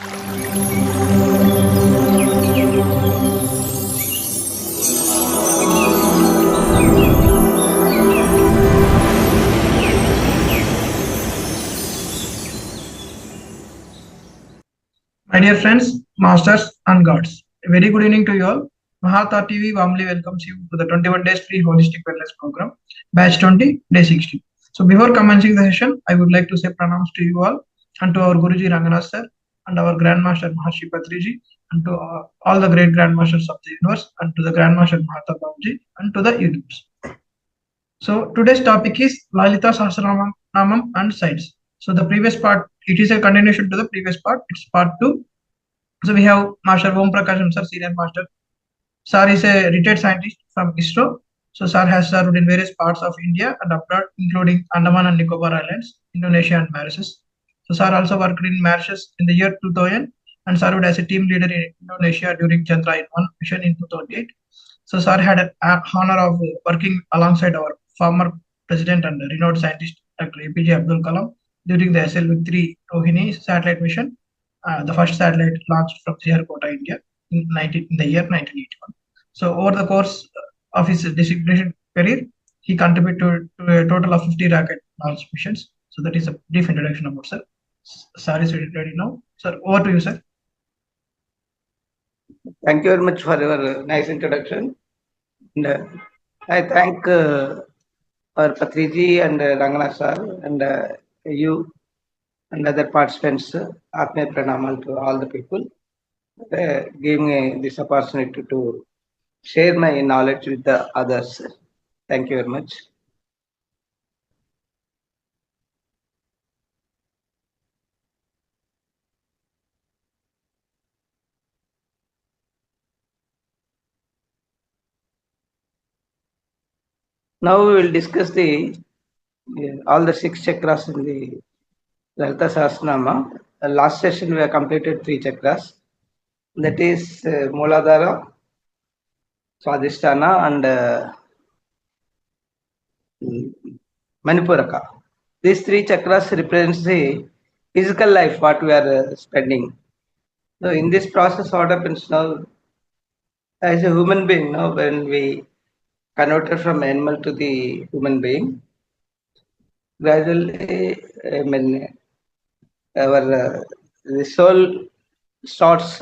My dear friends, masters and gods, a very good evening to you all. Mahavatar TV warmly welcomes you to the 21 days free holistic wellness program, batch 20, day 60. So before commencing the session, I would like to say pranams to you all and to our Guruji Ranganath sir and our Grandmaster Maharshi Patriji and to all the great Grandmasters of the universe and to the Grandmaster Mahavatar Babuji and to the YouTubes. So today's topic is Lalita Sahasranamam and sites. So the previous part, it is a continuation to the previous part. It's part 2. So we have Master Om Prakasham sir, senior master. Sir is a retired scientist from ISRO. So sir has served in various parts of India and abroad, including Andaman and Nicobar Islands, Indonesia and Mauritius. So sir also worked in Mauritius in the year 2000 and served as a team leader in Indonesia during Chandrayaan-1 mission in 2008. So sir had an honor of working alongside our former president and renowned scientist Dr. APJ Abdul Kalam during the SLV-3 Rohini satellite mission, the first satellite launched from Sriharkota, India in the year 1981. So over the course of his distinguished career, he contributed to a total of 50 rocket launch missions. So that is a brief introduction about sir. Sir is ready now. Sir, over to you, sir. Thank you very much for your nice introduction. And, I thank our Patriji and Ranganath sir and you and other participants. Atme Pranamal to all the people. Giving me this opportunity to share my knowledge with the others. Thank you very much. Now we will discuss the all the 6 chakras in the Lalita Sahasranama. Last session we have completed 3 chakras. That is Mooladhara, Swadhisthana and Manipuraka. These 3 chakras represents the physical life what we are spending. So in this process, what happens now? As a human being, now when we converted from animal to the human being, gradually, our the soul starts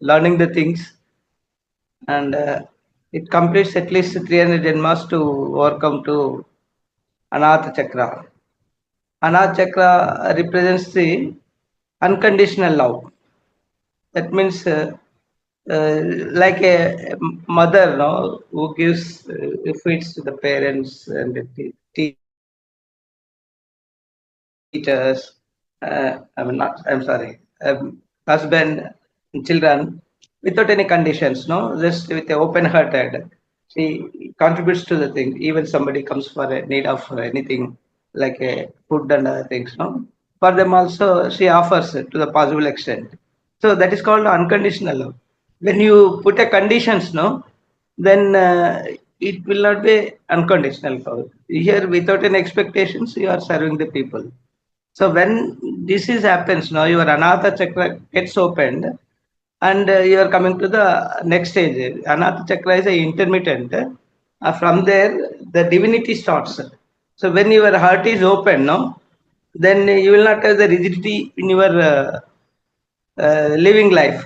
learning the things, and it completes at least 300 janmas to overcome to Anahata Chakra. Anahata Chakra represents the unconditional love. That means like a mother, no, who gives feeds to the parents and the teachers. Husband, children, without any conditions, no, just with a open hearted. She contributes to the thing. Even somebody comes for a need of anything like a food and other things, no. For them also, she offers to the possible extent. So that is called unconditional love. When you put a conditions, no, then it will not be unconditional love. Here, without any expectations, you are serving the people. So when this happens, now your Anahata Chakra gets opened, and you are coming to the next stage. Anahata Chakra is a intermittent. From there, the divinity starts. So when your heart is open, no, then you will not have the rigidity in your living life.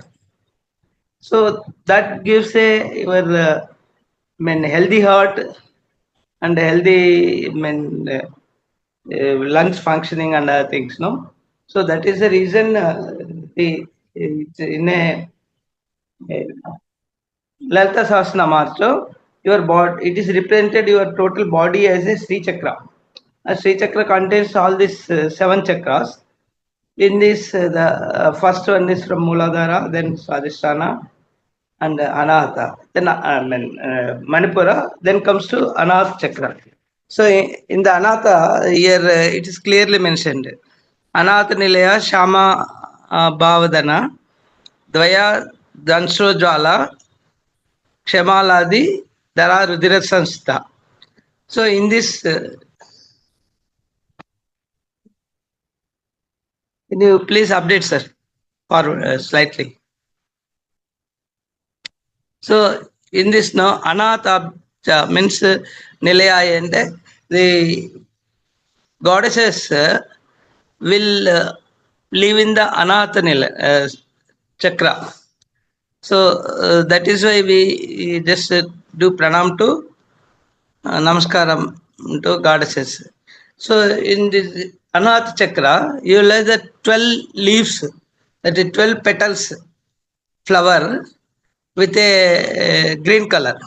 So that gives your healthy heart and healthy lungs functioning and other things, no. So that is the reason in a Lalita Sahasranama, your body, it is represented your total body as a Sri Chakra. A Sri Chakra contains all these 7 chakras. In this, the first one is from Mooladhara, then Swadhisthana and Anahata, then Manipura, then comes to Anahata Chakra. So in the Anahata, here it is clearly mentioned. Anahata Nilaya Shama Bhavadana Dvaya Dansro Jwala Kshamaladi Dara Rudira Sanstha. So in this, can you please update, sir? forward slightly. So in this now Anatha means Nilaya, and the goddesses will live in the Anatha chakra. So that is why we just do pranam to namaskaram to goddesses. So in this Anath chakra, you will have the 12 leaves, that is 12 petals flower with a green color.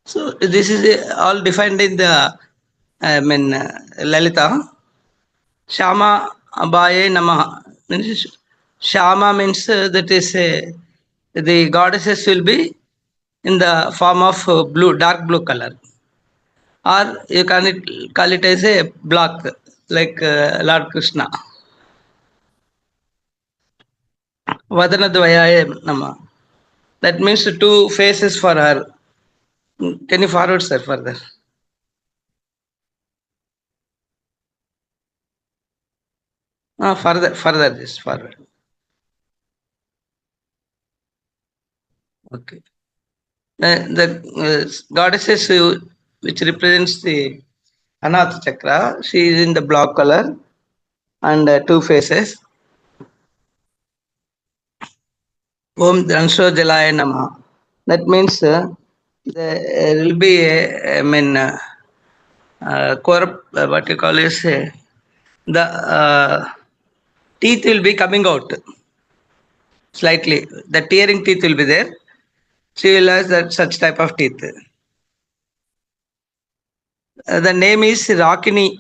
So this is all defined in the Lalita. Shama Abaye Namaha. Means Shama means that is the goddesses will be in the form of blue, dark blue color, or you can call it as a block, like Lord Krishna. Vadanadvaya Nama. That means two faces for her. Can you forward, sir, further? Further, this forward. Okay. The goddesses which represents the Anath chakra, she is in the block color and two faces. Om Dhansho Jalaya Nama. That means there will be what you call is the teeth will be coming out slightly. The tearing teeth will be there. She will have that such type of teeth. The name is Rakini.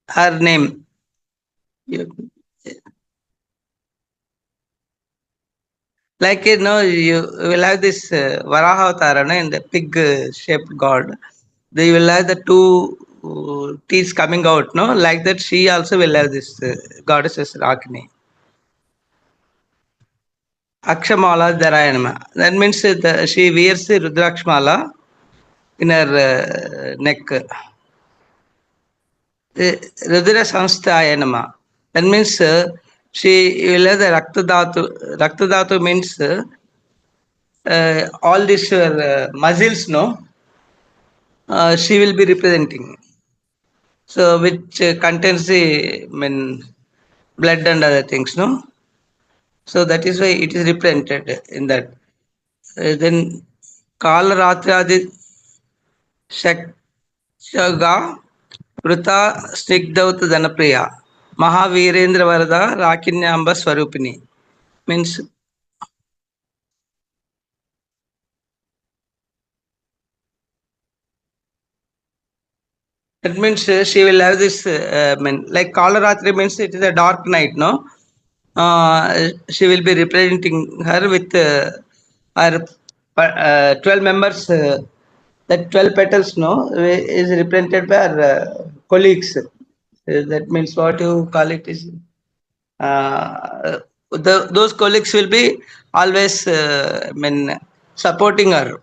Her name. Like you will have this Varahavatar, in the pig shaped god. They will have the two teeth coming out, no? Like that, she also will have this goddess Rakini. Akshamala Dharayanama. That means she wears the Rudrakshmala in her neck. Rudra Sansthayanama. That means she will have the Raktadhatu. Raktadhatu means all these muscles, no? She will be representing. So, which contains the blood and other things, no? So that is why it is represented in that. Then Kala Ratradi Shakshaga Vrita Snigdhaut Dhanapriya Mahavirendra Varada Rakinyamba Swarupini. Means it means she will have this like Kalaratri means it is a dark night, no? She will be representing her with her 12 members. That 12 petals, no, is represented by her colleagues. That means what you call it is those colleagues will be always supporting her.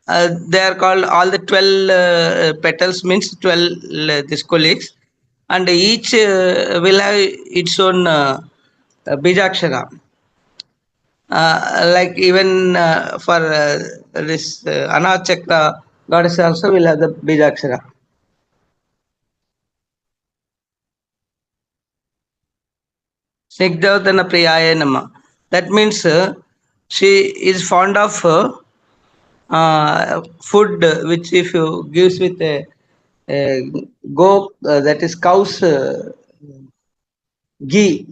They are called all the 12 petals means 12 these colleagues, and each will have its own bijakshara. Like even for this Anath chakra goddess also will have the bijakshara. Snigdhavadana Priyaya Nama. That means she is fond of food which if you gives with a go that is cow's ghee.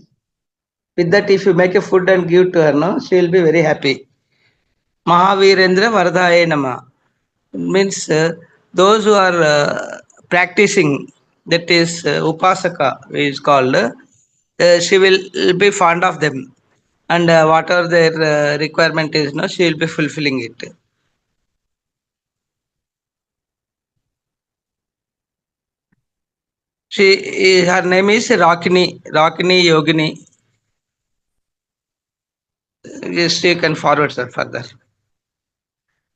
With that, if you make a food and give to her, no, she will be very happy. Mahavirendra Vardhaye Nama. Means those who are practicing, that is Upasaka is called, she will be fond of them. And whatever their requirement is, no, she will be fulfilling it. Her name is Rakini Yogini. Yes, you can forward, sir, further.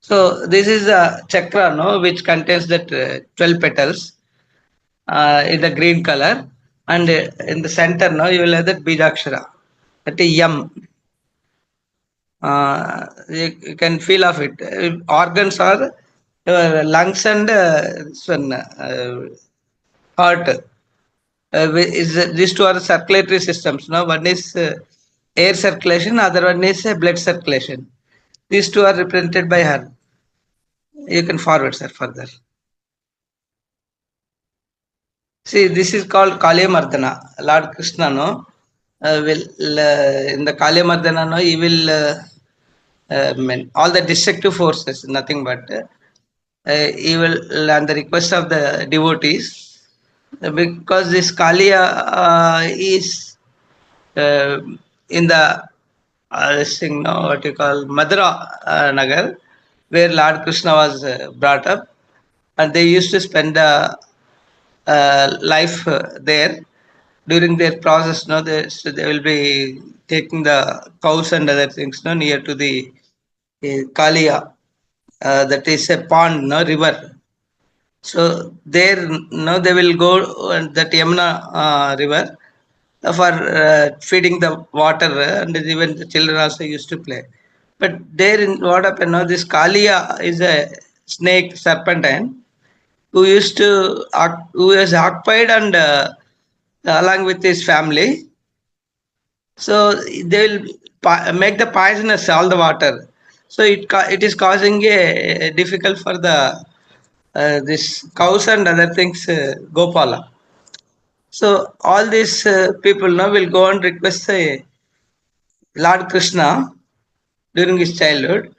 So this is a chakra, no, which contains that 12 petals in the green color. and in the center, no, you will have that Bijakshara, that is Yam. You can feel of it. Organs are lungs and this one, heart. These two are circulatory systems. No, one is air circulation, other one is blood circulation. These two are represented by her. You can forward, sir, further. See, this is called Kalya Mardana. Lord Krishna, no, will in the Kalya Mardana, no, he will all the destructive forces, nothing but he will, on the request of the devotees, because this Kaliya is in the this thing, no, what you call Madura Nagar, where Lord Krishna was brought up, and they used to spend life there. During their process, no, they will be taking the cows and other things, no, near to the Kaliya, that is a pond, no, river. So there, no, they will go and that Yamuna river for feeding the water, and even the children also used to play. But there, in what happened now, this Kaliya is a snake serpentine who used to who was occupied and along with his family. So they will make the poisonous all the water. So it is causing a difficult for the this cows and other things, Gopala. So all these people now will go and request Lord Krishna during his childhood.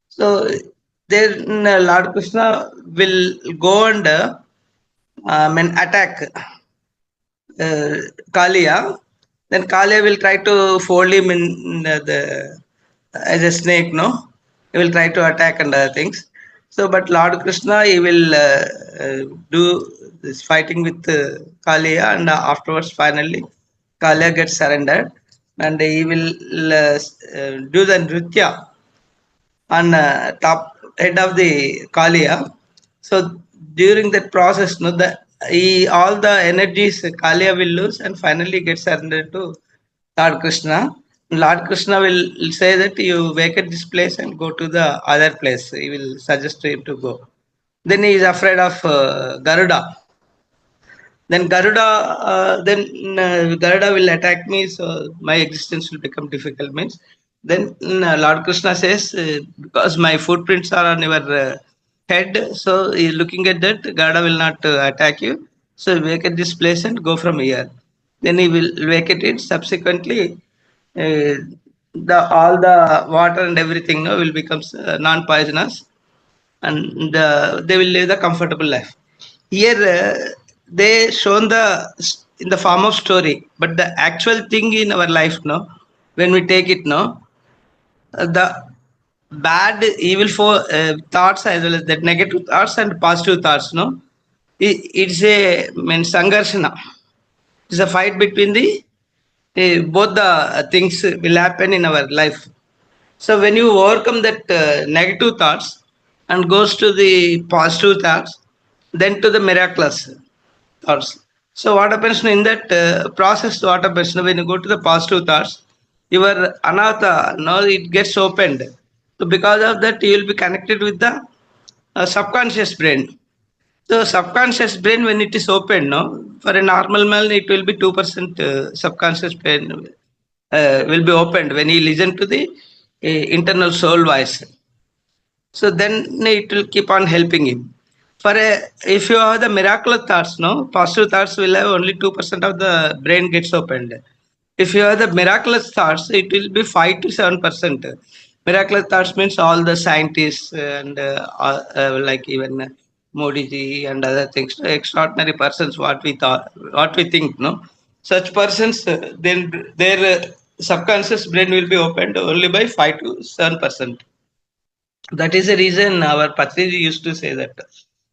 So then Lord Krishna will go and attack Kaliya. Then Kaliya will try to fold him in as a snake, no? He will try to attack and other things. So, but Lord Krishna, he will do this fighting with Kaliya, and afterwards, finally, Kaliya gets surrendered, and he will do the nritya on top head of the Kaliya. So during that process, no, all the energies Kaliya will lose, and finally gets surrendered to Lord Krishna. Lord Krishna will say that you vacate this place and go to the other place. He will suggest to him to go. Then he is afraid of Garuda. Then Garuda will attack me, so my existence will become difficult. Means then Lord Krishna says, because my footprints are on your head, so he looking at that, Garuda will not attack you. So vacate this place and go from here. Then he will vacate it. Subsequently, all the water and everything will become non-poisonous, and they will live the comfortable life. Here they shown in the form of story, but the actual thing in our life, no, when we take it, no, the bad evil for thoughts as well as the negative thoughts and positive thoughts, no, it's a sangarshana. It's a fight between the both the things will happen in our life. So when you overcome that negative thoughts and goes to the positive thoughts, then to the miraculous thoughts. So what happens in that process? What happens when you go to the positive thoughts? Your anahata, no, it gets opened. So because of that, you will be connected with the subconscious brain. So subconscious brain, when it is open, no, for a normal man, it will be 2% subconscious brain will be opened when he listen to the internal soul voice. So then it will keep on helping him. If you have the miraculous thoughts, no, positive thoughts will have only 2% of the brain gets opened. If you have the miraculous thoughts, it will be 5 to 7%. Miraculous thoughts means all the scientists and like even Modi ji and other things, extraordinary persons, what we think, no, such persons, then their subconscious brain will be opened only by 5 to 7%. That is the reason our Patriji used to say that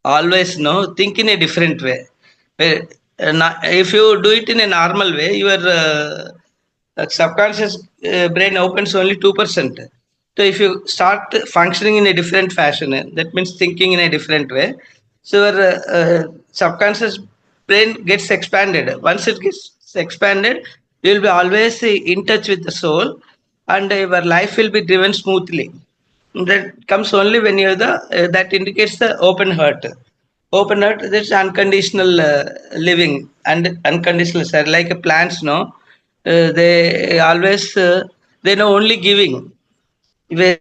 always, no, think in a different way. If you do it in a normal way, your subconscious brain opens only 2%. So if you start functioning in a different fashion, that means thinking in a different way, so your subconscious brain gets expanded. Once it gets expanded, you will be always in touch with the soul, and your life will be driven smoothly. That comes only when you have the that indicates the open heart. Open heart, that's unconditional living and unconditional sir. Like plants, no, they always they know only giving. Where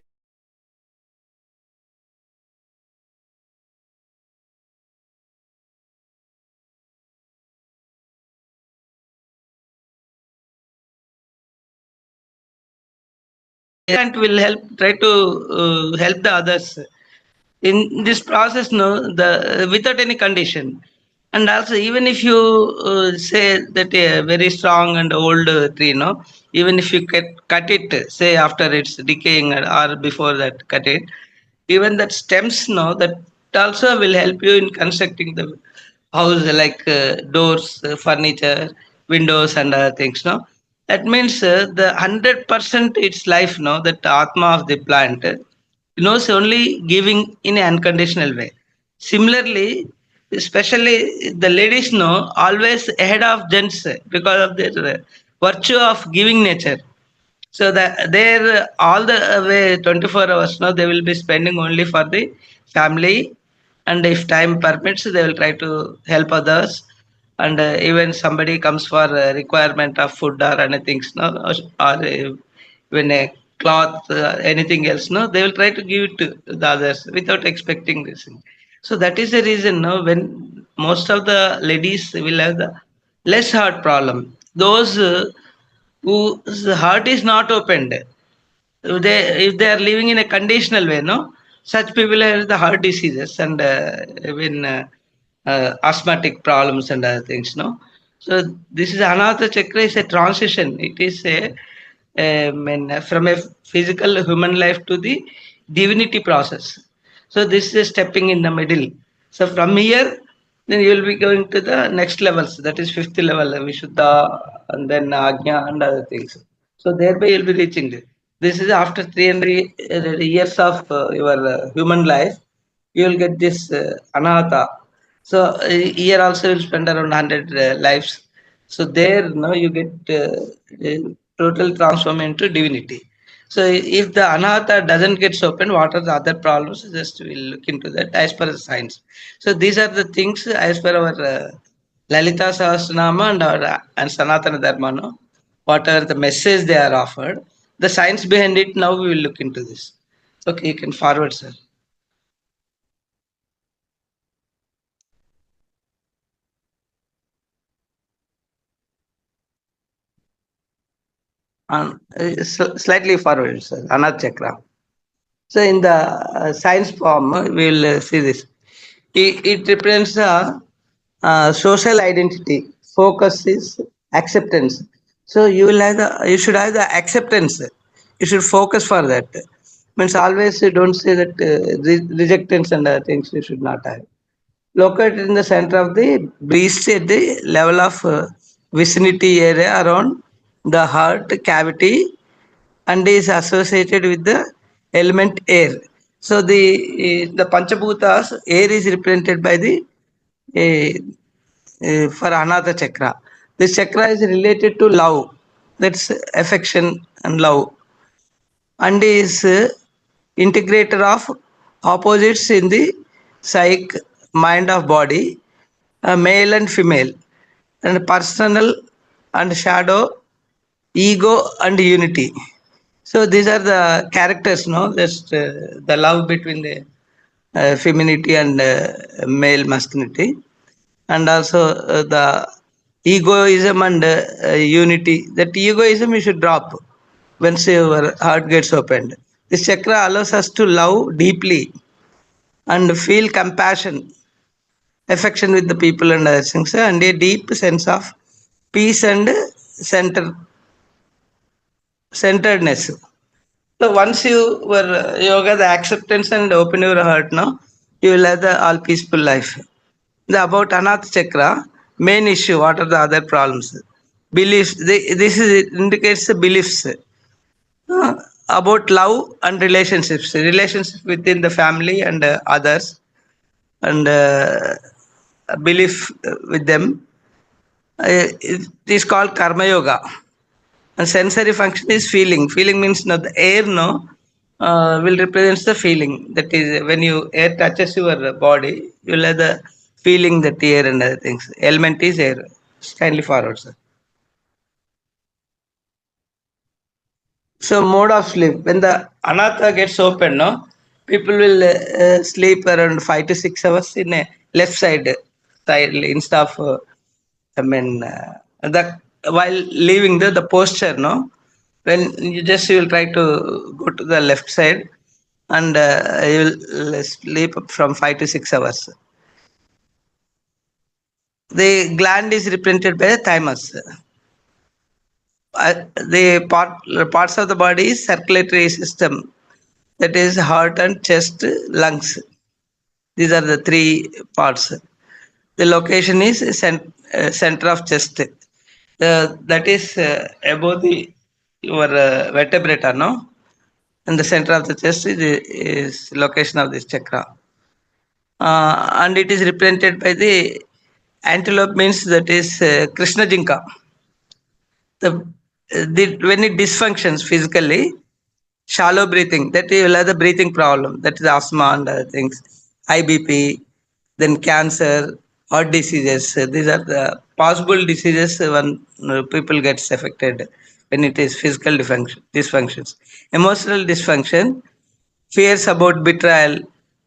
plant will help try to help the others in this process, no, the without any condition. And also, even if you say that a very strong and old tree, no, even if you cut it, say after it's decaying or before that cut it, even that stems, no, that also will help you in constructing the house, like doors, furniture, windows and other things, no. That means the 100% its life, no, that atma of the plant knows only giving in an unconditional way. Similarly, especially the ladies know always ahead of gents because of their virtue of giving nature. So that they're all the way 24 hours now they will be spending only for the family, and if time permits they will try to help others. And even somebody comes for a requirement of food or anything, no, or even a cloth, anything else, no, they will try to give it to the others without expecting this thing. So that is the reason, no, when most of the ladies will have the less heart problem. Those whose heart is not opened, if they are living in a conditional way, no, such people have the heart diseases and even asthmatic problems and other things, no. So this is another chakra is a transition. It is from a physical human life to the divinity process. So this is stepping in the middle. So from here, then you will be going to the next levels. That is fifth level, Vishuddha, and then Agnya and other things. So thereby you'll be reaching this. This is after 300 years of your human life, you will get this anahata. So here also you'll spend around 100 lives. So there, no, you get total transform into divinity. So if the anahata doesn't get open, what are the other problems? Just we'll look into that as per the science. So these are the things as per our Lalita Sahasranama and our and Sanatana Dharma, no? Whatever the message they are offered, the science behind it, now we will look into this. Okay, you can forward, sir. Slightly forward, sir. Another chakra. So in the science form, we will see this. It represents social identity. Focus is acceptance. So you should have the acceptance. You should focus for that. Means always you don't say that rejectance and other things you should not have. Located in the center of the breast at the level of vicinity area around the heart cavity, and is associated with the element air. So the Panchabhutas, air is represented by the for another chakra. This chakra is related to love, that's affection and love, and is integrator of opposites in the psyche, mind of body, male and female, and personal and shadow, ego and unity. So these are the characters, no? Just the love between the femininity and male masculinity, and also the egoism and unity. That egoism you should drop once your heart gets opened. This chakra allows us to love deeply and feel compassion, affection with the people and other things, and a deep sense of peace and center centeredness. So once you were yoga, the acceptance and open your heart, no, you will have the all peaceful life. The about Anath Chakra, main issue, what are the other problems? Beliefs, this is indicates the beliefs about love and relationships within the family and others, and belief with them. It is called karma yoga. And sensory function is feeling. Feeling means no, the air no will represents the feeling. That is when you air touches your body, you will have the feeling that air and other things. Element is air. Kindly forward, sir. So mode of sleep. When the anatha gets open, no, people will sleep around 5 to 6 hours in a left side instead of the while leaving the posture, no, when you will try to go to the left side and you will sleep from 5 to 6 hours. The gland is represented by the thymus. The parts of the body is circulatory system, that is heart and chest, lungs. These are the three parts. The location is center of chest. That is above the your vertebrata, no? In the center of the chest is location of this chakra. And it is represented by the antelope, means that is Krishna Jinka. When it dysfunctions physically, shallow breathing, that you will have the breathing problem, that is asthma and other things, high bp, then cancer, heart diseases. These are the possible diseases when people gets affected when it is physical dysfunctions. Emotional dysfunction, fears about betrayal,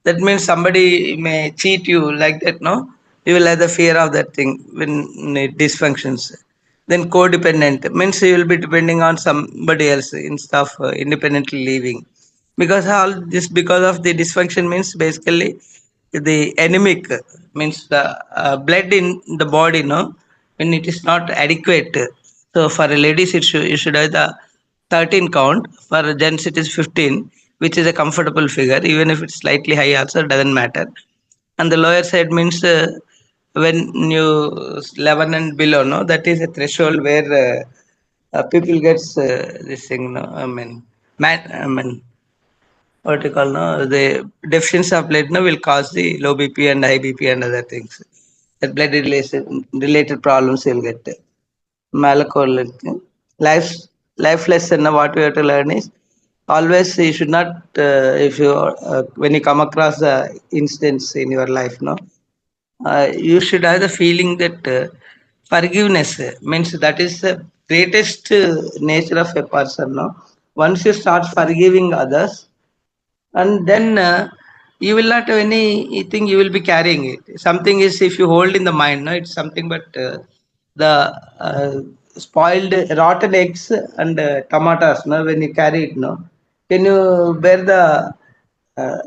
that means somebody may cheat you like that, no, you will have the fear of that thing when it dysfunctions. Then codependent means you will be depending on somebody else instead of independently living, because all this because of the dysfunction means basically the anemic, means the blood in the body, no, when it is not adequate. So for ladies you should have the 13 count, for gents it is 15, which is a comfortable figure, even if it's slightly high also doesn't matter. And the lower side means when you 11 and below, no, that is a threshold where people gets this thing, no, I mean what you call, no, the deficiency of blood, no, will cause the low bp and high bp and other things. That blood related problems you'll get. Malacorrelate. Life life lesson, what we have to learn is always you should not if you when you come across the instance in your life, no, you should have the feeling that forgiveness means that is the greatest nature of a person, no. Once you start forgiving others, and then you will not have anything you will be carrying it. Something is if you hold in the mind, no, it's something but the uh, spoiled rotten eggs and tomatoes, no, when you carry it, no, can you bear uh,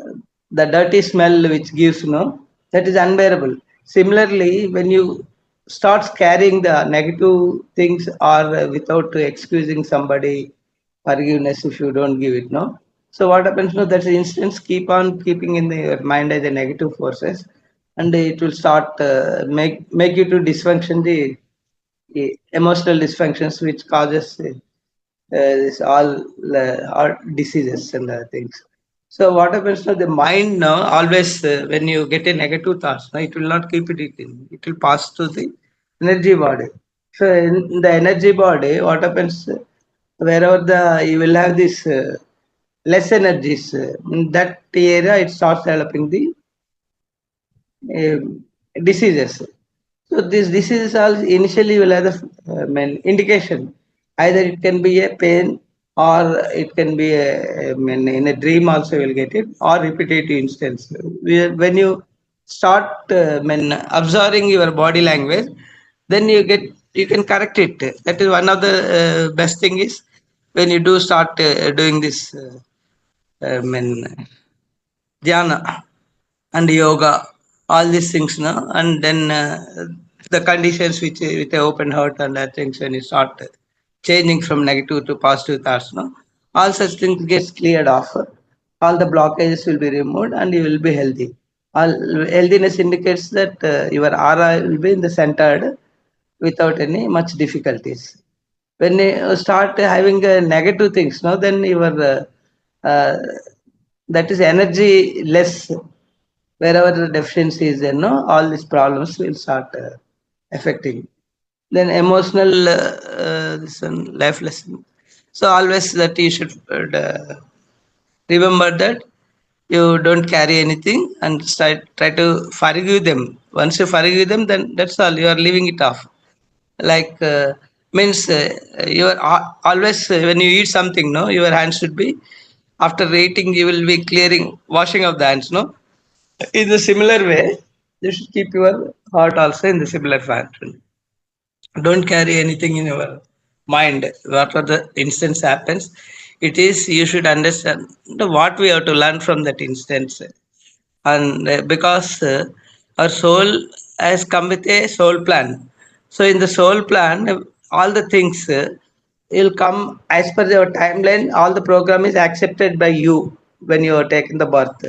the dirty smell which gives, no, that is unbearable. Similarly, when you starts carrying the negative things or without excusing somebody forgiveness if you don't give it, no, so what happens, no, that instance keep on keeping in your mind as a negative forces, and it will start make you to dysfunction the emotional dysfunctions which causes this all heart diseases and other things. So what happens now? The mind now always when you get a negative thoughts, now it will not keep it in. It will pass to the energy body. So in the energy body, what happens? Wherever the you will have this less energies in that area, it starts developing the diseases. So this diseases all initially will have the indication. Either it can be a pain or it can be in a dream also will get it, or repetitive instance. When you start observing your body language, then you can correct it. That is one of the best thing is when you do start doing this Dhyana and yoga, all these things, no, and then the conditions which with the open heart and other things, when you start changing from negative to positive thoughts, no, all such things gets cleared off. All the blockages will be removed, and you will be healthy. All healthiness indicates that your aura will be in the centered without any much difficulties. When you start having negative things, no, then your uh, that is energy less, Wherever the deficiency is there, no, all these problems will start affecting. Then emotional, this one, life lesson. So always that you should remember that you don't carry anything and try to forgive them. Once you forgive them, then that's all. You are leaving it off. Like means you are always when you eat something, no, your hands should be after eating. You will be clearing, washing of the hands, no. In the similar way, you should keep your heart also in the similar fashion. Don't carry anything in your mind. Whatever the instance happens, it is you should understand what we have to learn from that instance. And because our soul has come with a soul plan, so in the soul plan all the things will come as per your timeline. All the program is accepted by you when you are taking the birth.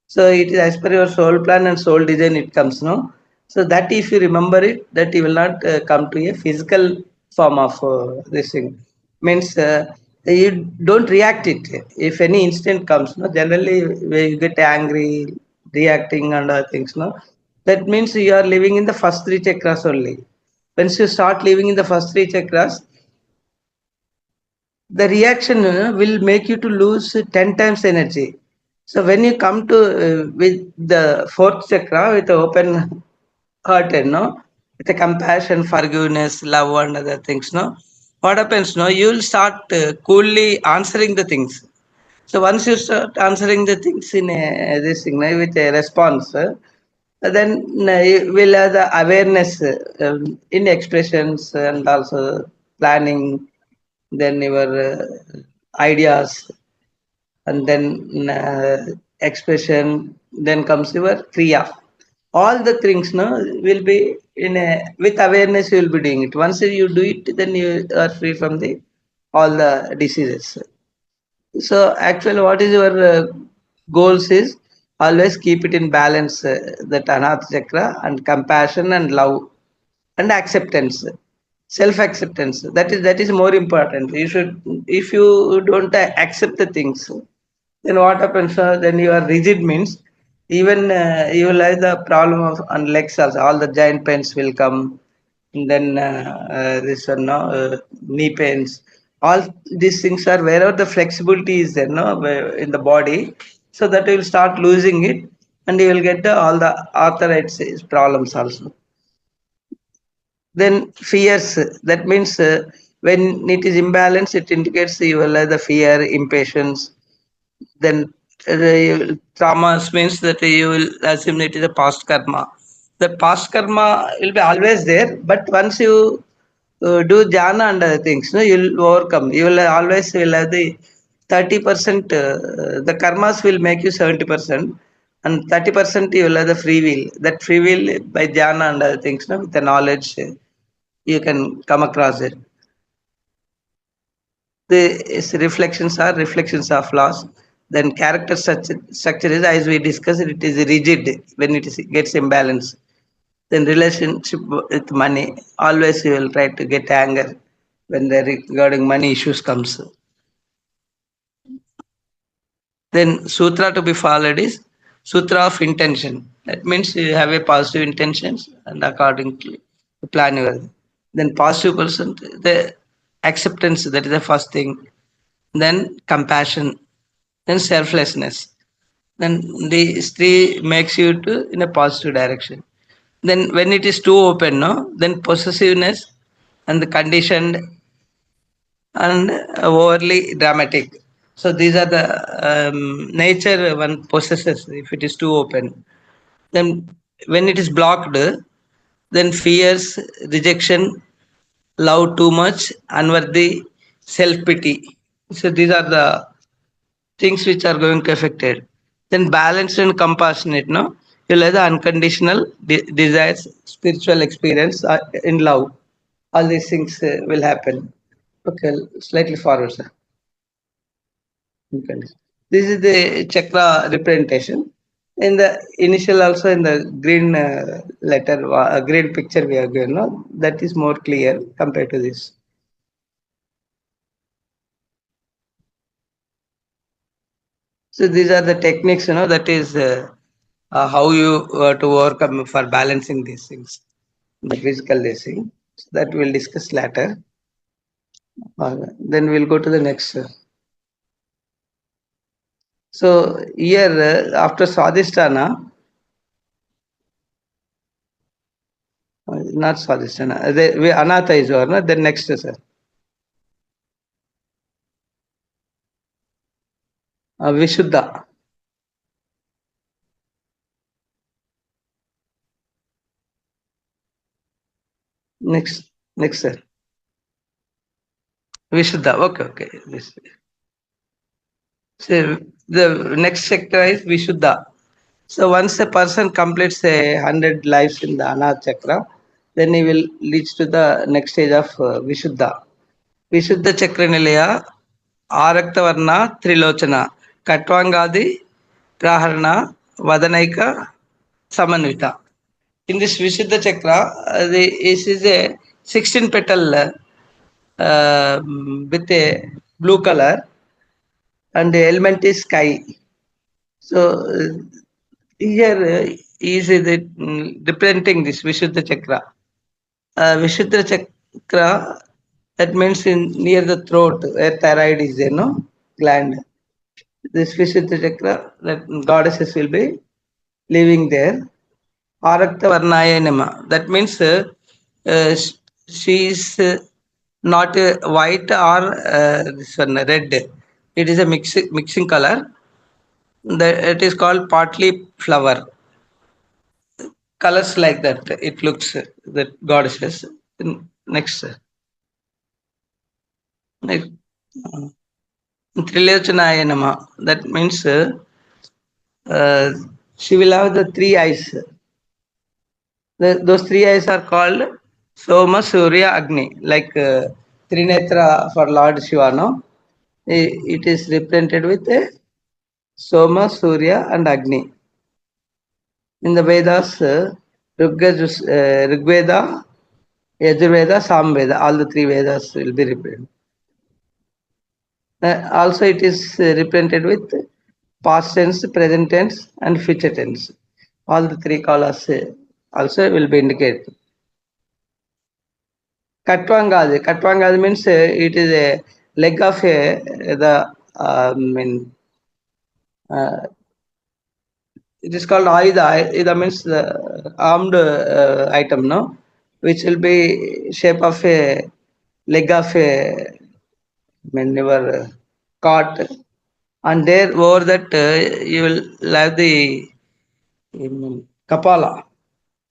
So it is as per your soul plan and soul design it comes, no. So that if you remember it, that you will not come to a physical form of this thing. Means you don't react it. If any instant comes, no, generally when you get angry, reacting and other things, no, that means you are living in the first three chakras only. Once you start living in the first three chakras, the reaction will make you to lose 10 times energy. So when you come to with the fourth chakra with the open hearted, no, with the compassion, forgiveness, love and other things, no, what happens, no, you will start coolly answering the things. So once you start answering the things in this thing, with a response, then you will have the awareness in expressions and also planning, then your ideas, and then expression, then comes your kriya. All the things, no, will be in a with awareness. You will be doing it. Once you do it, then you are free from the all the diseases. So actually, what is your goals is always keep it in balance. That anath chakra and compassion and love and acceptance, self acceptance. That is more important. You should, if you don't accept the things, then what happens? Then you are rigid means even you will have the problem of on legs also. All the joint pains will come. And then this one, no, knee pains. All these things are wherever the flexibility is there, no, in the body, so that you will start losing it, and you will get all the arthritis problems also. Then fears, that means when it is imbalanced, it indicates you will have the fear, impatience. Then traumas means that you will assume it is a past karma. The past karma will be always there, but once you do jhana and other things, no, you'll overcome. You will always will have the 30%. The karmas will make you 70%, and 30% you will have the free will. That free will by jhana and other things, no, with the knowledge, you can come across it. The reflections are reflections of laws. Then character structure is, as we discussed, it is rigid when it is, gets imbalanced. Then relationship with money, always you will try to get anger when the regarding money issues comes. Then sutra to be followed is sutra of intention. That means you have a positive intentions and accordingly you plan your. Then positive person, the acceptance, that is the first thing. Then compassion, then selflessness. Then these three makes you to in a positive direction. Then when it is too open, no, then possessiveness and the conditioned and overly dramatic. So these are the nature one possesses if it is too open. Then when it is blocked, then fears, rejection, love too much, unworthy, self pity. So these are the things which are going to affect it. Then balanced and compassionate, no? You'll have the unconditional desires, spiritual experience in love. All these things will happen. Okay, slightly forward, sir. Okay. This is the chakra representation. In the initial, also in the green letter, green picture we are given, no? That is more clear compared to this. So these are the techniques, that is how you to overcome for balancing these things, the physical thing. So that we'll discuss later. Then we'll go to the next. So here after Swadhisthana, not Swadhisthana, Anatha is over. No? Then next, sir. Vishuddha. Next, sir. Vishuddha. Okay. So the next sector is Vishuddha. So once a person completes 100 lives in the Anat Chakra, then he will reach to the next stage of Vishuddha. Vishuddha Chakra Nilaya, Araktavarna, Trilochana, Katvangadi, Praharana, Vadanaika, Samanvita. In this Vishuddha Chakra, this is a 16 petal with a blue color, and the element is sky. So here is representing this Vishuddha Chakra. Vishuddha Chakra, that means in near the throat where thyroid is there, no gland. This Vishuddha Chakra, that goddesses will be living there. Arakta Varnaya enema. That means she is not white or this one red. It is a mixing color. It is called partly flower. Colors like that. It looks that goddesses. Next, next. Trilochana enema. That means she will have the three eyes. Those three eyes are called Soma, Surya, Agni, like Trinetra for Lord Shiva. No? It is represented with Soma, Surya, and Agni. In the Vedas, Rigveda, Yajurveda, Samveda, all the three Vedas will be represented. Also, it is represented with past tense, present tense, and future tense. All the three colors also will be indicated. Katvangadi means it is a leg of it is called Aida. Aida means the armed item, no? Which will be shape of a leg of a your cart, and there over that you will have the kapala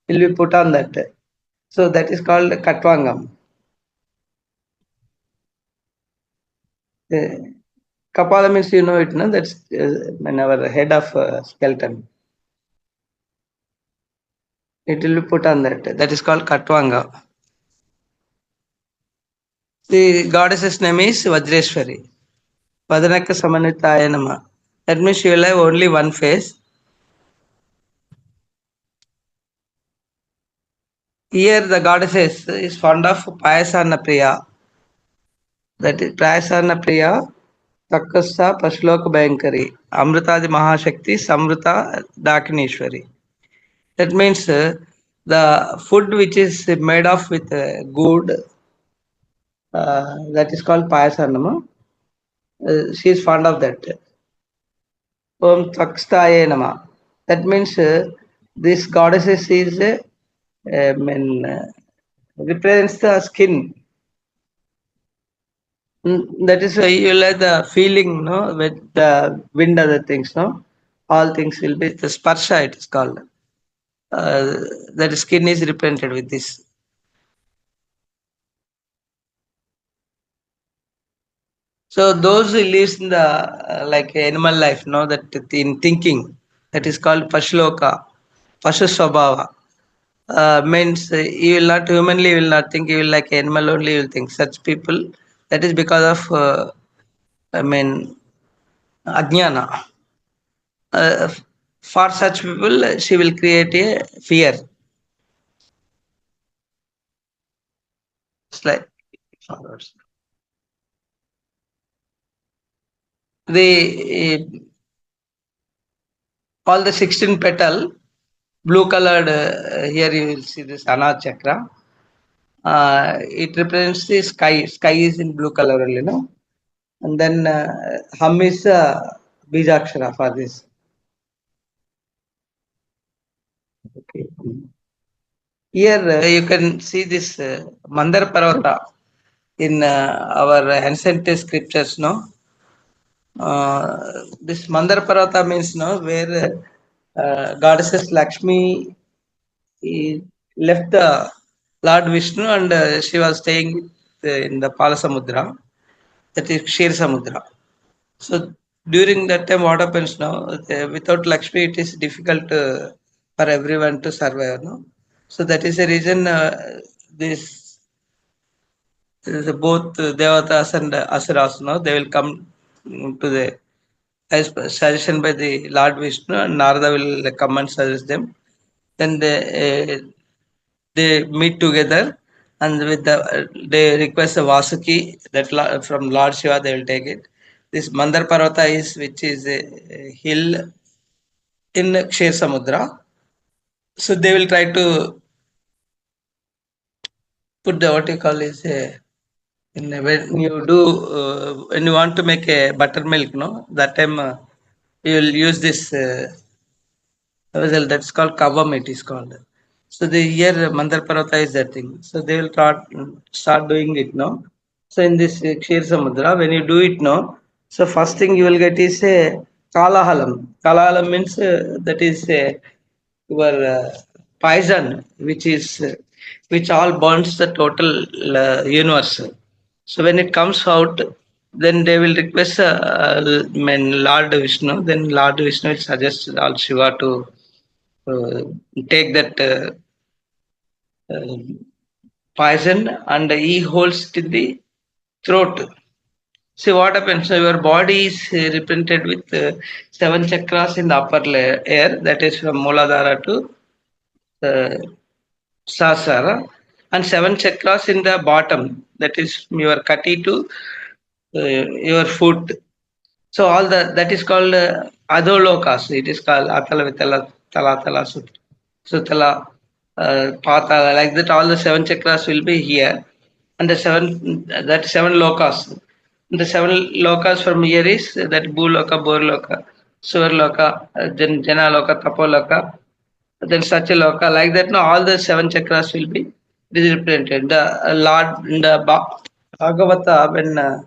will be put on that. So that is called Katvangam. Kapala means you know it, no? That's our head of skeleton. It will be put on that. That is called Katvanga. The goddess's name is Vajreshwari. Vadanaka Samanitaya Nama. That means she will have only one face. Here the goddess is fond of Payasana Priya. That is Payasana Priya, Takasa Pashloka Bayankari, Amrita the Mahashakti, Samrita Dakineshwari. That means the food which is made of with good, that is called Payasanama. She is fond of that. Om Takstaye Nama. That means this goddess is represents the skin. That is why you will have the feeling, no, with the wind, other things, no. All things will be the sparsha. It is called. That skin is represented with this. So those who lives in the like animal life, no, that in thinking, that is called Pashloka, Pashu Swabhava. Means you will not humanly will not think, you will like animal only you will think. Such people, that is because of Ajnana. For such people, she will create a fear. It's like forwards. The all the 16 petal blue colored, here you will see this Ana chakra. It represents the sky. Sky is in blue color only, no? And then Hum is Bijakshara for this. Okay. Here you can see this Mandar Parvata in our ancient scriptures, no? This Mandar Parvata means, no, where goddesses Lakshmi left the Lord Vishnu and she was staying in the Palasamudra, that is Kshir Samudra. So during that time, what happens now? Without Lakshmi, it is difficult for everyone to survive. No, so that is the reason this both Devatas and Asuras, no, they will come to the as per suggestion by the Lord Vishnu, and Narada will come and suggest them. Then they meet together, and with the they request a Vasuki that from Lord Shiva they will take it. This Mandar Parvata is which is a hill in Kshir Samudra. So they will try to put the what you call is a in when you do when you want to make a buttermilk, no, that time you will use this vessel that's called kavam. It is called. So the here Mandar Parvata is that thing. So they will start doing it, no. So in this Kshir Samudra, when you do it, no, so first thing you will get is a Kalahalam. Kalahalam means that is your poison, which is which all burns the total universe. So when it comes out, then they will request Lord Vishnu. Then Lord Vishnu will suggest Lord Shiva to uh, take that uh, poison, and he holds it in the throat. See what happens. So your body is represented with seven chakras in the upper layer, air, that is from Mooladhara to uh, Sahasrara, and seven chakras in the bottom, that is your kati to your foot. So all that is called adolokas. It is called Atala Vitala Tala Tala Sutala Patala. Like that, all the seven chakras will be here, and the seven lokas. The seven lokas from here is that Bhuloka, Borloka, Surloka, then Janaloka, Tapoloka, then Satyaloka. Like that, now all the seven chakras will be represented. The Lord, the Bhagavata, when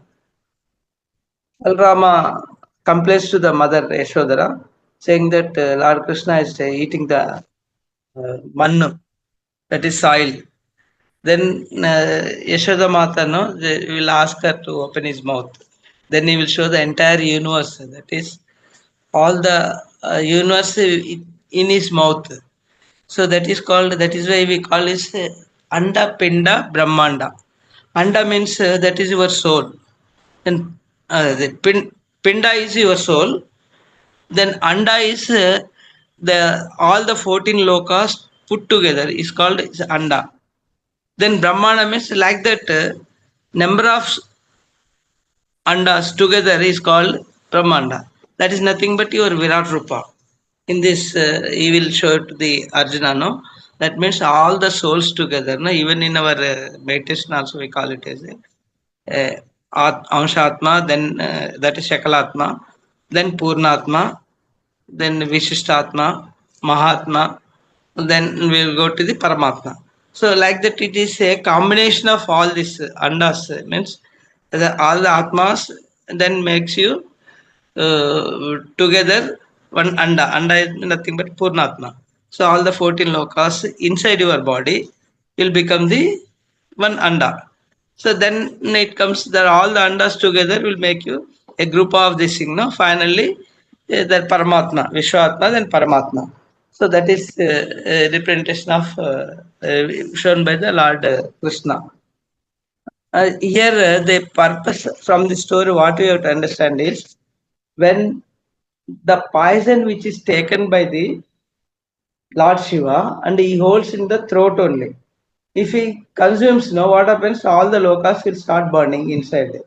Balrama complains to the mother Yashodhara, saying that Lord Krishna is eating the mannu, that is soil. Then Yashoda Mata, no, they will ask her to open his mouth. Then he will show the entire universe. That is all the universe in his mouth. So that is called. That is why we call it Anda Pinda Brahmanda. Anda means that is your soul. Then the Pinda is your soul. Then Anda is the all the 14 lokas put together is called Anda. Then Brahmana means like that number of andas together is called Brahmanda. That is nothing but your Virat Rupa. In this, he will show to the Arjuna, no? That means all the souls together, no? Even in our meditation also we call it as Amshatma, then that is Shakalatma, then Purnatma, then Vishishtatma, Mahatma, then we'll go to the Paramatma. So like that it is a combination of all these andas, means all the atmas then makes you together one anda. Anda is nothing but Purnatma. So all the 14 lokas inside your body will become the one anda. So then it comes that all the andas together will make you a group of this thing. No, finally the Paramatma, Vishwatma, then Paramatma. So that is representation of shown by the Lord Krishna. Here, the purpose from the story, what we have to understand is when the poison which is taken by the Lord Shiva and he holds in the throat only. If he consumes, no, what happens? All the lokas will start burning inside.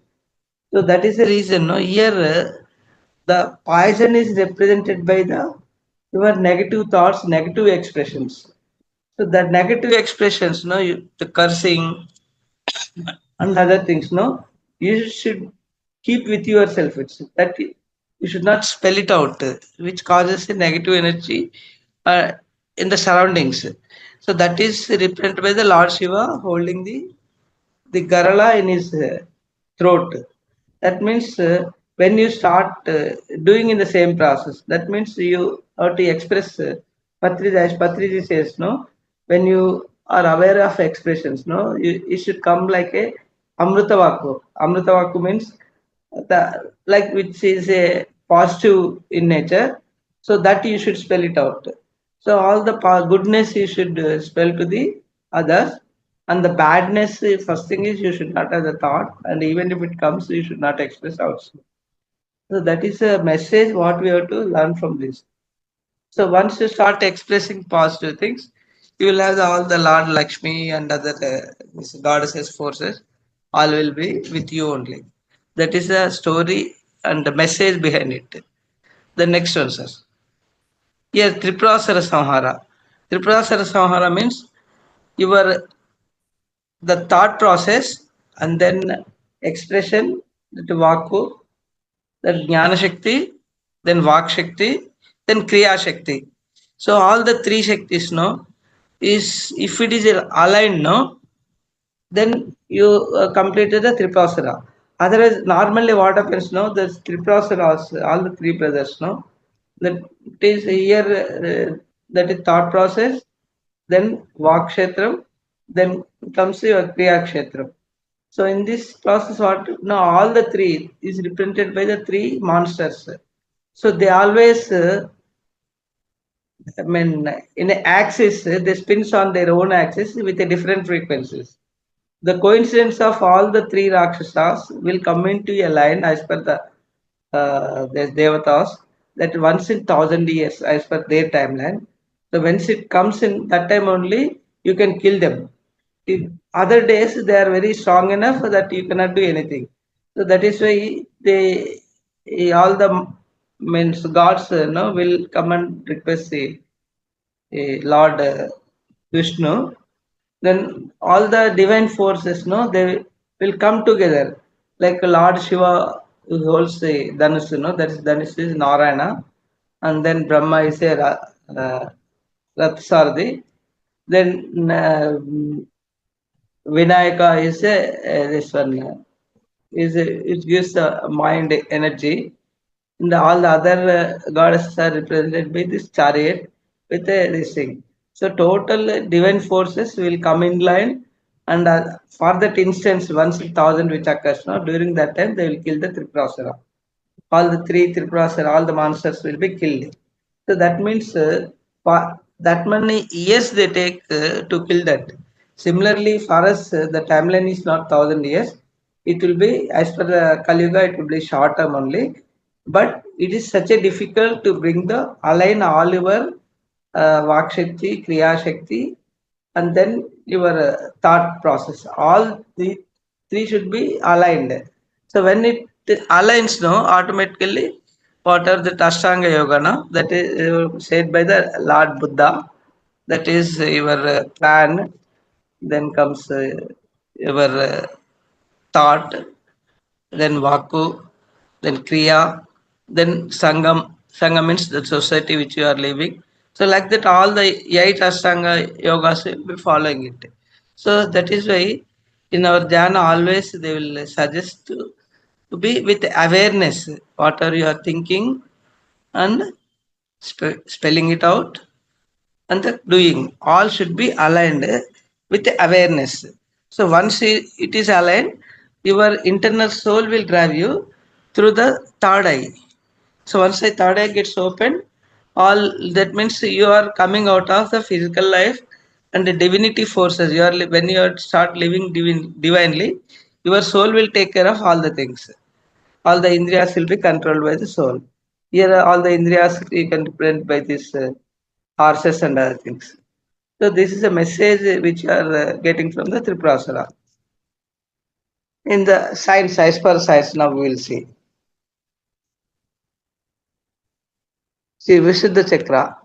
So that is the reason. No, here the poison is represented by the your negative thoughts, negative expressions. So that negative expressions, no, the cursing and other things, no, you should keep with yourself. It's that you should not spell it out, which causes a negative energy uh, in the surroundings. So that is represented by the Lord Shiva holding the Garala in his throat. That means when you start doing in the same process, that means you have to express. Patriji, as Patriji says, no, when you are aware of expressions, no, you should come like a Amrutavaku. Amrutavaku means the like which is a positive in nature, so that you should spell it out. So all the goodness you should spell to the others, and the badness, first thing is you should not have the thought, and even if it comes, you should not express also. So that is a message what we have to learn from this. So once you start expressing positive things, you will have all the Lord Lakshmi and other goddesses forces, all will be with you only. That is the story and the message behind it. The next one, sir. Here, Tripurasara Samhara. Tripurasara Samhara means your the thought process and then expression, that Vaku, then Jnana Shakti, then Vak Shakti, then Kriya Shakti. So all the three Shaktis, no, is if it is aligned, no, then you completed the Tripasara. Otherwise, normally what happens, no, the Tripasaras, all the three brothers, no, that it is here, that is thought process, then Vak Kshetram, then comes your Kriya Kshetram. So in this process, what now all the three is represented by the three monsters. So they always, I mean, in an axis, they spins on their own axis with a different frequencies. The coincidence of all the three Rakshasas will come into a line as per the Devatas, that once in 1,000 years as per their timeline. So once it comes in that time only, you can kill them. In other days, they are very strong enough that you cannot do anything. So that is why they all the means gods no, will come and request Lord Vishnu, then all the divine forces, no, they will come together. Like Lord Shiva who holds the Dhanush, no, that is Dhanush is Narayana, and then Brahma is a Rath Sarthi. Then Vinayaka is a this one is it gives mind energy. And all the other goddesses are represented by this chariot with this thing. So total divine forces will come in line, and for that instance, once in 1,000 which occurs now, during that time they will kill the Tripurasara. All the three Tripura's, all the monsters will be killed. So that means for that many years they take to kill that. Similarly, for us, the timeline is not 1,000 years. It will be as per the Kali Yuga, it will be short term only. But it is such a difficult to bring the align all your Vak Shakti, Kriya Shakti, and then your thought process. All the three should be aligned. So when it aligns, no, automatically what are the Ashtanga Yoga, no, that is said by the Lord Buddha. That is your plan. Then comes your thought, then Vaku, then Kriya, then Sangam. Sangam means the society which you are living. So like that, all the 8 Ashtanga yogas will be following it. So that is why in our Dhyana always they will suggest to be with awareness. What are you are thinking and spelling it out, and the doing all should be aligned with the awareness. So once it is aligned, your internal soul will drive you through the third eye. So once the third eye gets open, all that means you are coming out of the physical life and the divinity forces. You are when you start living divinely, your soul will take care of all the things. All the indriyas will be controlled by the soul. Here, all the indriyas you can represent by this horses and other things. So this is a message which you are getting from the Tripurasara. In the science, as per science, now we will see. See, Vishuddha Chakra.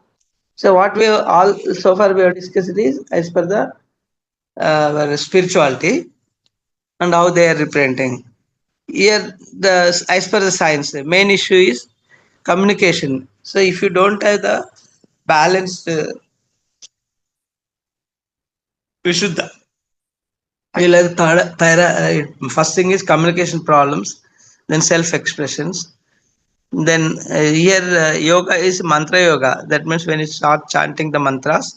So what we all so far we have discussed is as per the spirituality and how they are representing. Here, the as per the science, the main issue is communication. So if you don't have the balanced Vishuddha, you'll have first thing is communication problems, then self-expressions. Then here yoga is mantra yoga. That means when you start chanting the mantras,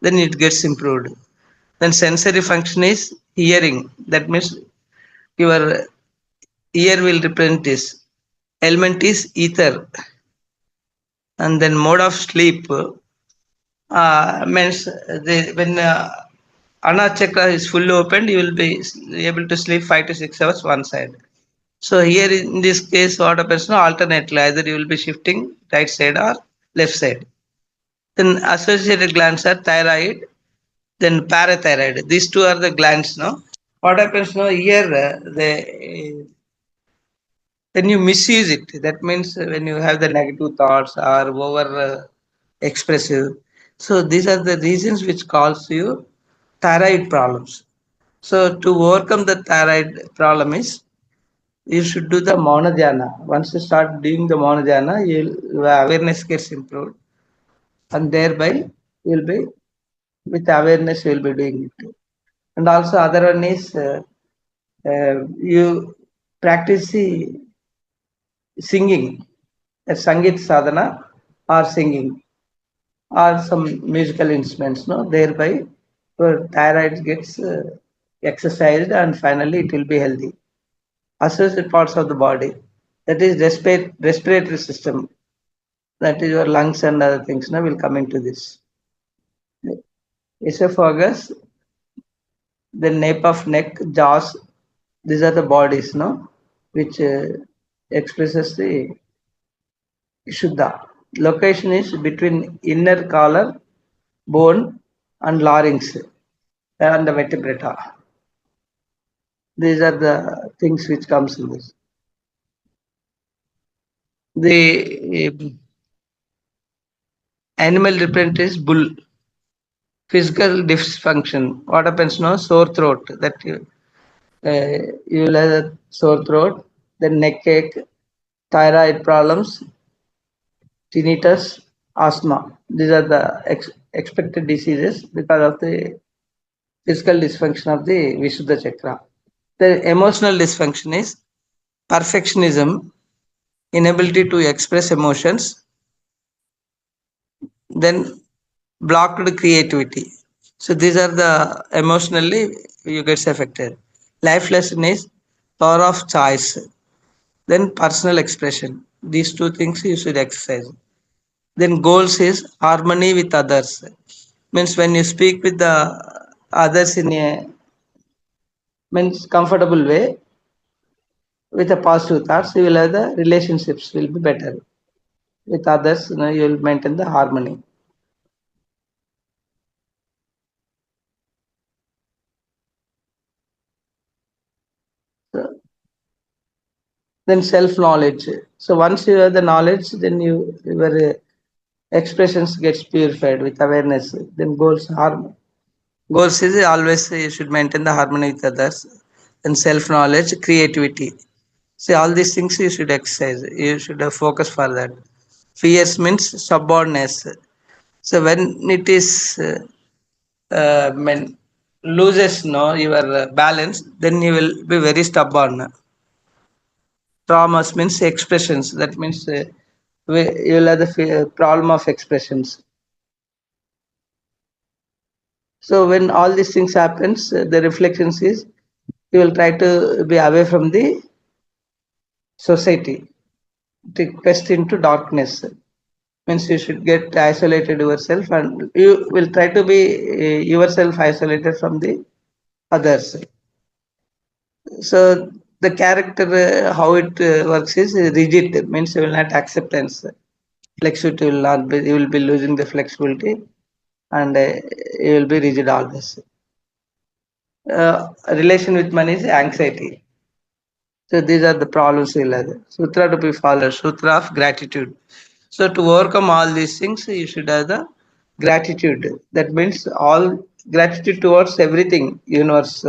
then it gets improved. Then sensory function is hearing. That means your ear will represent this. Element is ether. And then mode of sleep means when Ana chakra is fully opened, you will be able to sleep 5 to 6 hours one side. So here in this case, what happens now? Alternately, either you will be shifting right side or left side. Then associated glands are thyroid, then parathyroid. These two are the glands now. What happens now? Here, then you misuse it. That means when you have the negative thoughts or over expressive. So these are the reasons which cause you thyroid problems. So to overcome the thyroid problem is you should do the Mauna Dhyana. Once you start doing the Mauna Dhyana, your awareness gets improved, and thereby you will be with awareness you will be doing it. And also other one is you practice the singing, a Sangit sadhana or singing or some musical instruments. No, thereby your thyroid gets exercised and finally it will be healthy. Associated parts of the body, that is respiratory system, that is your lungs and other things. Now will come into this. Esophagus, the nape of neck, jaws. These are the bodies, no, which expresses the Shuddha. Location is between inner collar, bone, and larynx and the vertebrata. These are the things which comes in this. The animal represent is bull. Physical dysfunction. What happens now? Sore throat. That you will have a sore throat, then neck ache, thyroid problems, tinnitus, asthma. These are the expected diseases because of the physical dysfunction of the Vishuddha chakra. The emotional dysfunction is perfectionism, inability to express emotions, then blocked creativity. So these are the emotionally you get affected. Life lesson is power of choice. Then personal expression. These two things you should exercise. Then goals is harmony with others. Means when you speak with the others in a means comfortable way with a positive thoughts, you will have the relationships will be better with others. You will maintain the harmony. So, then self knowledge. So once you have the knowledge, then your expressions gets purified with awareness. Then goals harmony. Goals is always you should maintain the harmony with others. Then self knowledge, creativity. See all these things you should exercise. You should have focus for that. Fears means stubbornness. So when it is when loses no your balance, then you will be very stubborn. Traumas means expressions. That means you will have the problem of expressions. So when all these things happens, the reflections is you will try to be away from the society, to quest into darkness. Means you should get isolated yourself, and you will try to be yourself isolated from the others. So the character, how it works is rigid. Means you will not acceptance. Flexibility will not be. You will be losing the flexibility, and you will be rigid always. Relation with money is anxiety. So these are the problems we'll have. Sutra to be followed. Sutra of gratitude. So to overcome all these things, you should have the gratitude. That means all gratitude towards everything, universe,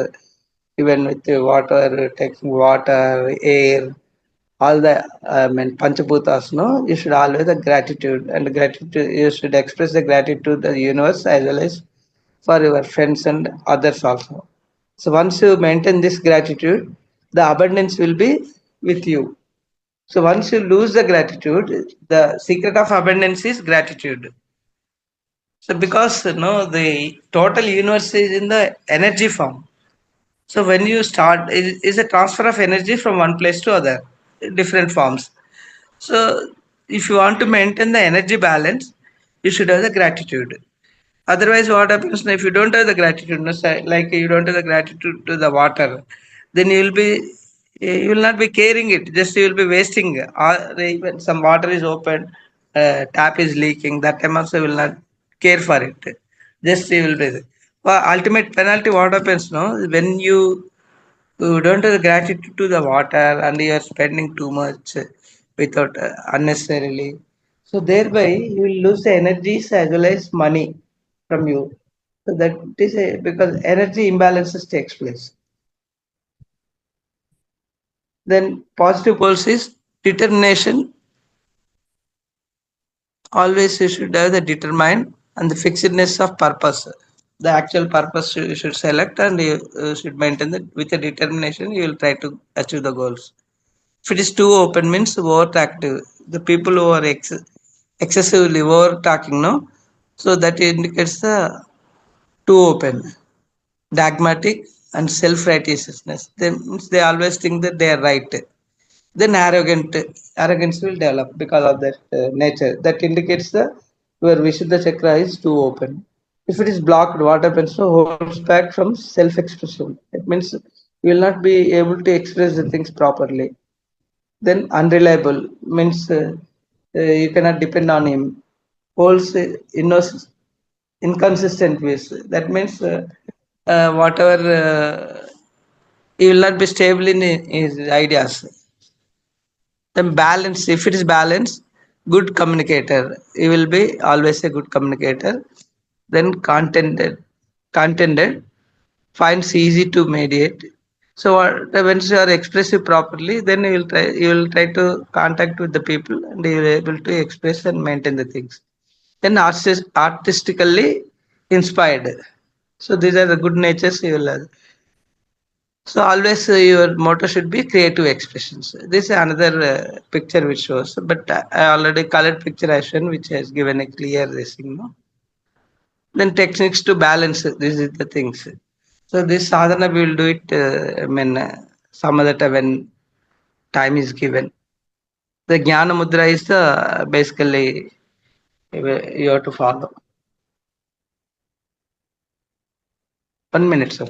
even with the water, taking water, air, all the panchabhutas. No, you should always the gratitude and gratitude. You should express the gratitude to the universe as well as for your friends and others also. So once you maintain this gratitude, the abundance will be with you. So once you lose the gratitude, the secret of abundance is gratitude. So because the total universe is in the energy form. So when you start, it is a transfer of energy from one place to other, different forms. So if you want to maintain the energy balance, you should have the gratitude. Otherwise, what happens if you don't have the gratitude, like you don't have the gratitude to the water, then you will not be caring it. Just you will be wasting. Or even some water is open, tap is leaking. That time also you will not care for it. Just you will be. Well, ultimate penalty. What happens? No, when you don't have the gratitude to the water and you are spending too much without unnecessarily. So thereby you will lose the energies as well as money from you. So that is because energy imbalances takes place. Then positive pulse is determination. Always you should have the determined and the fixedness of purpose. The actual purpose you should select and you should maintain that with a determination you will try to achieve the goals. If it is too open means overactive. The people who are excessively over talking, no, so that indicates the too open, dogmatic, and self-righteousness. They always think that they are right. Then arrogance will develop because of that nature. That indicates the where Vishuddha chakra is too open. If it is blocked, what happens? So holds back from self-expression. It means you will not be able to express the things properly. Then unreliable means you cannot depend on him. Holds inconsistent ways. That means whatever he will not be stable in his ideas. Then balance. If it is balance, good communicator. He will be always a good communicator. Then contented finds easy to mediate. So when you are expressive properly, then you will try to contact with the people and you will able to express and maintain the things. Then artistically inspired. So these are the good natures you will have. So always your motto should be creative expressions. This is another picture which shows, but I already colored picture I shown which has given a clear this thing. No? Then techniques to balance. This is the things. So this sadhana we will do it. Some other time when time is given. The jnana mudra is the basically you have to follow. 1 minute, sir.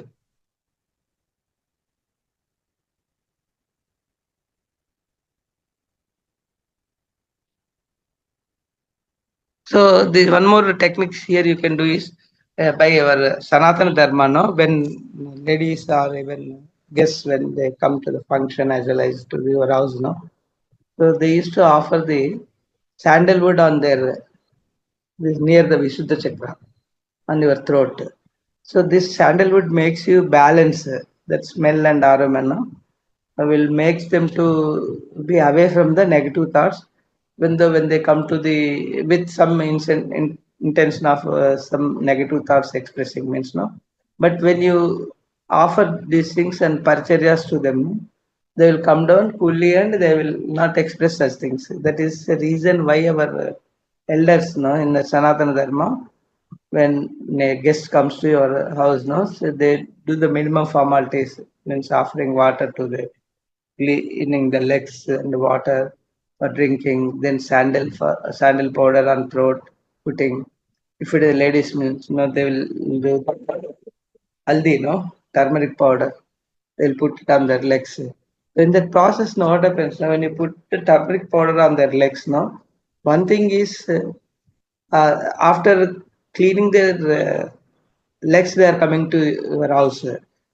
So the one more techniques here you can do is by our Sanatana Dharma, no? When ladies or even guests when they come to the function as well as to your house, no? So they used to offer the sandalwood on their this near the Vishuddha chakra on your throat. So this sandalwood makes you balance that smell and aroma, no? Will makes them to be away from the negative thoughts when they come to the with some intention of some negative thoughts expressing means no. But when you offer these things and parcharyas to them, they will come down coolly and they will not express such things. That is the reason why our elders, no, in the Sanatana Dharma, when a guest comes to your house, no, so they do the minimum formalities, means offering water to the cleaning the legs and water for drinking, then sandal powder on throat putting. If it is ladies means they will do haldi, turmeric powder. They'll put it on their legs. So in that process, now what happens now when you put the turmeric powder on their legs, now one thing is after cleaning their legs, they are coming to your house.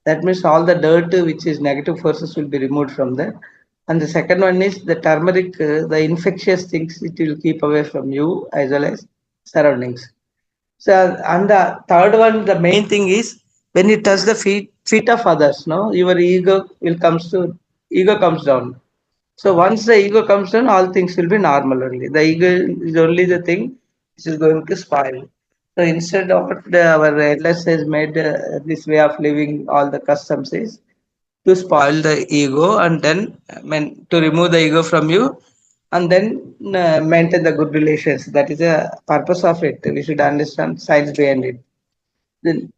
That means all the dirt which is negative forces will be removed from there. And the second one is the turmeric, the infectious things it will keep away from you as well as surroundings. So, and the third one, the main thing is when you touch the feet of others, no, your ego comes down. So once the ego comes down, all things will be normal only. The ego is only the thing which is going to spoil. So instead of our elders has made this way of living, all the customs is to spoil the ego, and then to remove the ego from you, and then maintain the good relations. That is the purpose of it. We should understand science behind it. Then,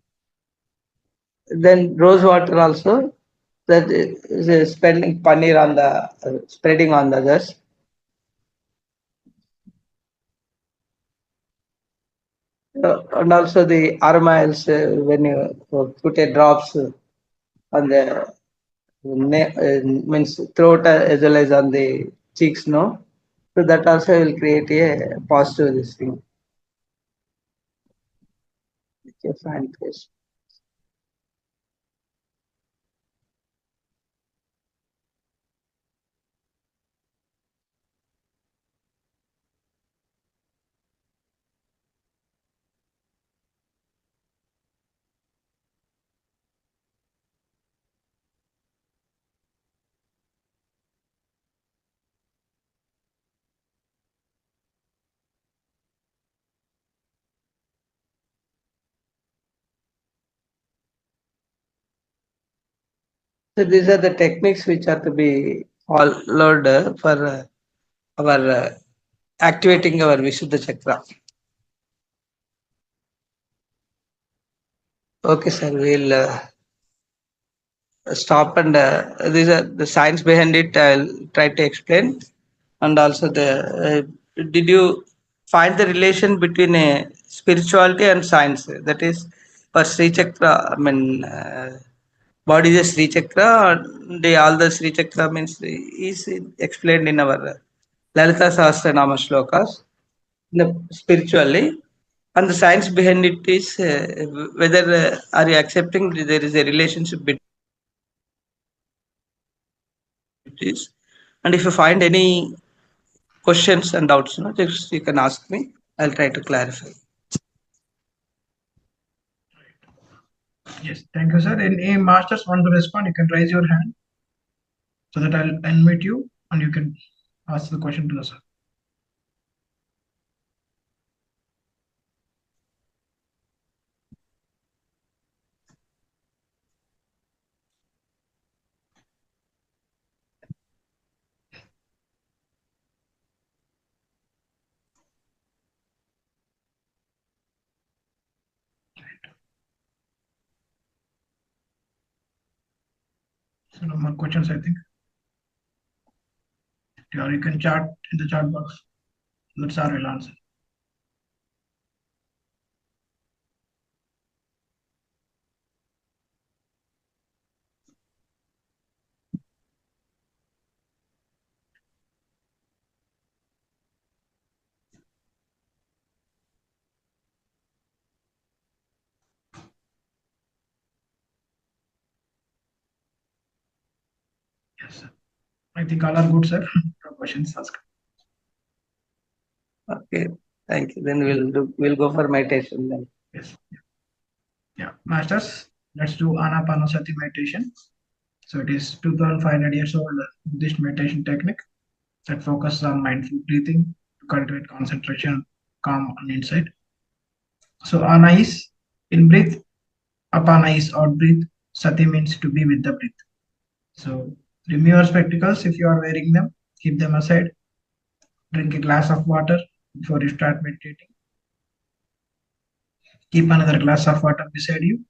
then rose water also, that is spending paneer on the spreading on the others. And also the aroma oils, when you put a drops on the means throat as well as on the cheeks, no. So that also will create a positive this thing. Okay, fine, please. So these are the techniques which are to be followed for our activating our Vishuddha chakra. Okay, sir, we'll stop, and these are the science behind it. I'll try to explain, and also the did you find the relation between spirituality and science? That is, for Sri Chakra, I mean, what is a Sri Chakra? The all the Sri Chakra means is explained in our Lalita Sahasranama shlokas, spiritually, and the science behind it is whether are you accepting there is a relationship between this, and if you find any questions and doubts, just you can ask me. I'll try to clarify. Yes, thank you, sir. Any masters want to respond, you can raise your hand so that I'll unmute you and you can ask the question to the sir. So no more questions, I think. Or you can chat in the chat box. That sir will answer. Yes, sir. I think all are good, sir. No questions asked. Okay, thank you. Then we'll go for meditation then. Yes. Yeah, masters, let's do Anapanasati meditation. So it is 2500 years old Buddhist meditation technique that focuses on mindful breathing to cultivate concentration, calm, and insight. So Ana is in breath, Apana is out breath, Sati means to be with the breath. So remove your spectacles if you are wearing them, keep them aside. Drink a glass of water before you start meditating. Keep another glass of water beside you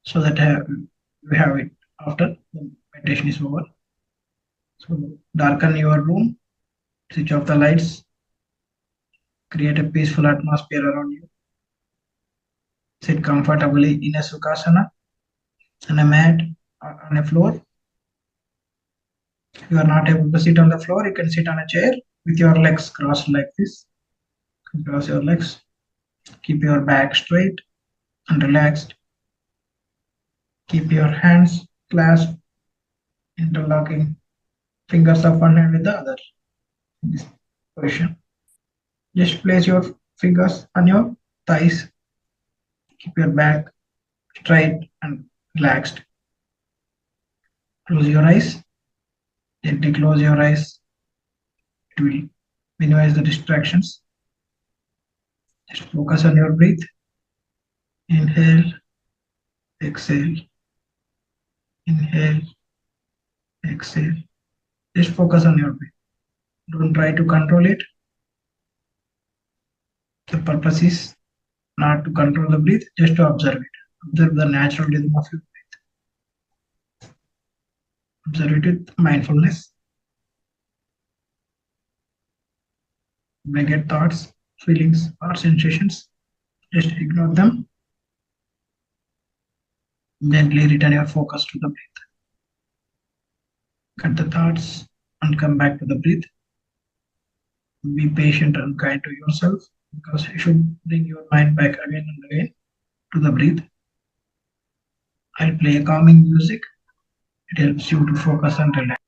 so that you have it after the meditation is over. So darken your room, switch off the lights, create a peaceful atmosphere around you. Sit comfortably in a sukhasana, on a mat, or on a floor. If you are not able to sit on the floor, you can sit on a chair with your legs crossed like this. Cross your legs. Keep your back straight and relaxed. Keep your hands clasped, interlocking fingers of one hand with the other in this position. Just place your fingers on your thighs Keep your back straight and relaxed. Close your eyes. Gently close your eyes. It will minimize the distractions. Just focus on your breath. Inhale, exhale, inhale, exhale. Just focus on your breath. Don't try to control it. The purpose is not to control the breath, just to observe it. Observe the natural rhythm of your breath. Observe it with mindfulness. You may get thoughts, feelings, or sensations. Just ignore them. Gently return your focus to the breath. Cut the thoughts and come back to the breath. Be patient and kind to yourself, because you should bring your mind back again and again to the breath. I'll play a calming music. It helps you to focus and relax.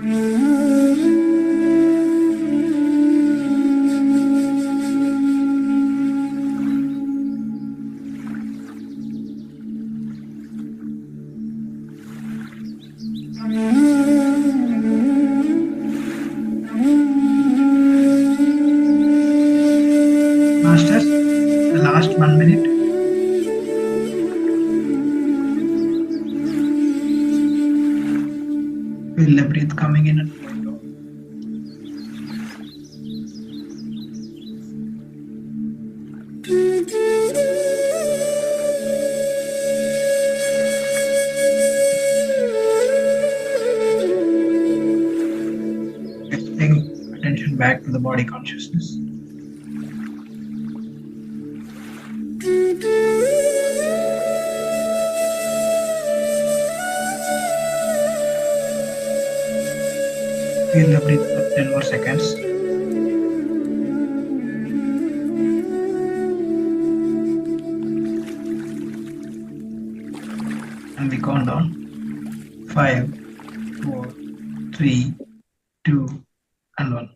Masters, the last 1 minute. Feel the breath coming in and going out. Bring attention back to the body consciousness. Feel the breath for 10 more seconds. And we count down 5, 4, 3, 2, and 1.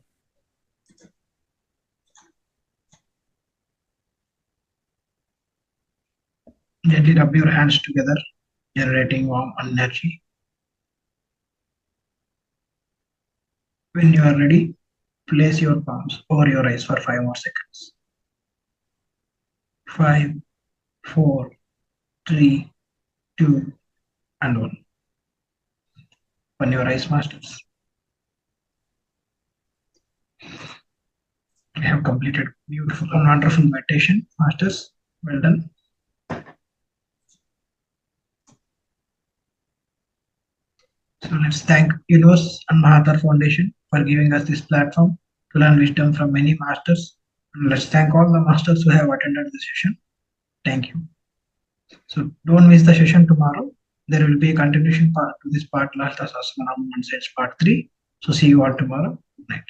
Gently rub your hands together, generating warm energy. When you are ready, place your palms over your eyes for 5 more seconds. 5, 4, 3, 2, and 1. Open your eyes, masters. We have completed beautiful and wonderful meditation, masters. Well done. So let's thank Universe and Mahavatar Foundation for giving us this platform to learn wisdom from many masters. And let's thank all the masters who have attended the session. Thank you. So don't miss the session tomorrow. There will be a continuation part to this part, Lalita Sahasranam and Sets part 3. So see you all tomorrow. Good night.